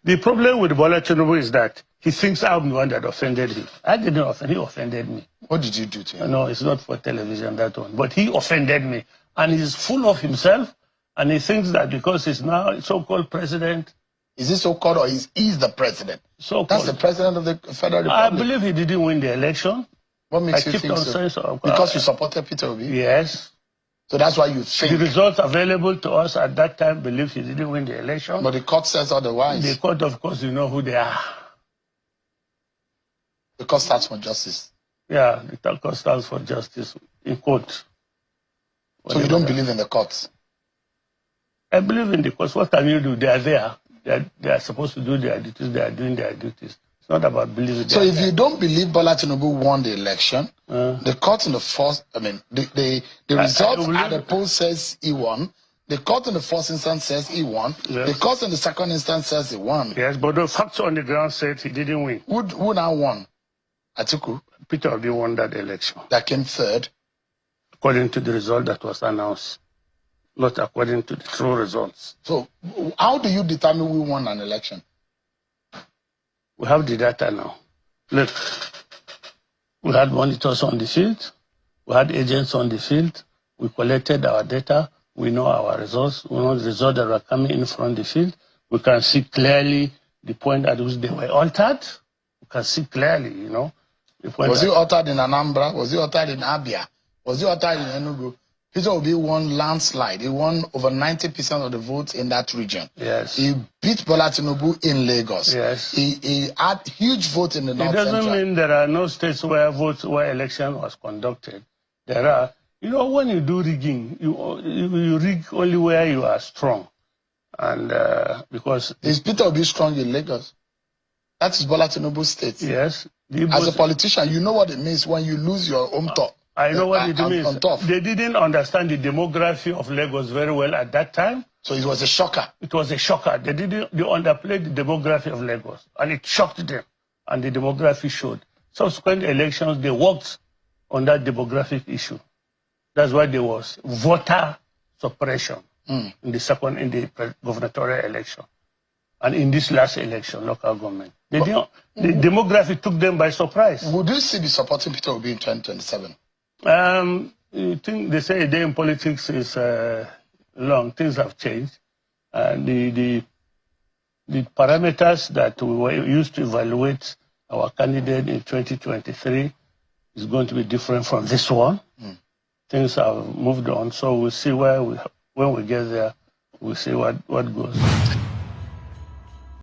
The problem with Bola Tinubu is that he thinks I'm the one that offended him. I didn't offend him. He offended me. What did you do to him? No, it's not for television, that one. But he offended me. And he's full of himself. And he thinks that because he's now a so-called president. Is he so-called or is the president? So-called. That's the president of the Federal Republic. I believe he didn't win the election. What makes you think so? Because you supported Peter Obi? Yes. So that's why you think... The results available to us at that time believe he didn't win the election. But the court says otherwise. The court, of course, you know who they are. The court stands for justice. Yeah, the court stands for justice in court. So you don't believe in the courts? I believe in the courts. What can you do? They are there. They are supposed to do their duties. They are doing their duties. It's not about believing. So if you don't believe Bola Tinubu won the election, the court in the first, the results at the poll says he won. The court in the first instance says he won. Yes. The court in the second instance says he won. Yes, but the facts on the ground said he didn't win. Who now won? Atiku? Peter Obi won that election. That came third? According to the result that was announced. Not according to the true results. So how do you determine who won an election? We have the data now. Look, we had monitors on the field. We had agents on the field. We collected our data. We know our results. We know the results that were coming in from the field. We can see clearly the point at which they were altered. We can see clearly, you know. Was he altered in Anambra? Was he altered in Abia? Was he altered in Enugu? Peter Obi won landslide. He won over 90% of the votes in that region. Yes. He beat Bola Tinubu in Lagos. Yes. He had huge votes in the North Central. It doesn't mean there are no states where election was conducted. There are. You know, when you do rigging, you rig only where you are strong. And because... Is Peter Obi strong in Lagos? That is Bola Tinubu's state. Yes. As a politician, you know what it means when you lose your home top. I know what it means. They didn't understand the demography of Lagos very well at that time. So it was a shocker. It was a shocker. They underplayed the demography of Lagos. And it shocked them. And the demography showed. Subsequent elections, they worked on that demographic issue. That's why there was voter suppression in the gubernatorial election. And in this last election, local government. The demography took them by surprise. Would you still be supporting Peter Obi in 2027? I think they say a day in politics is long. Things have changed. The parameters that we were used to evaluate our candidate in 2023 is going to be different from this one. Things have moved on, so we'll see when we get there, we'll see what goes.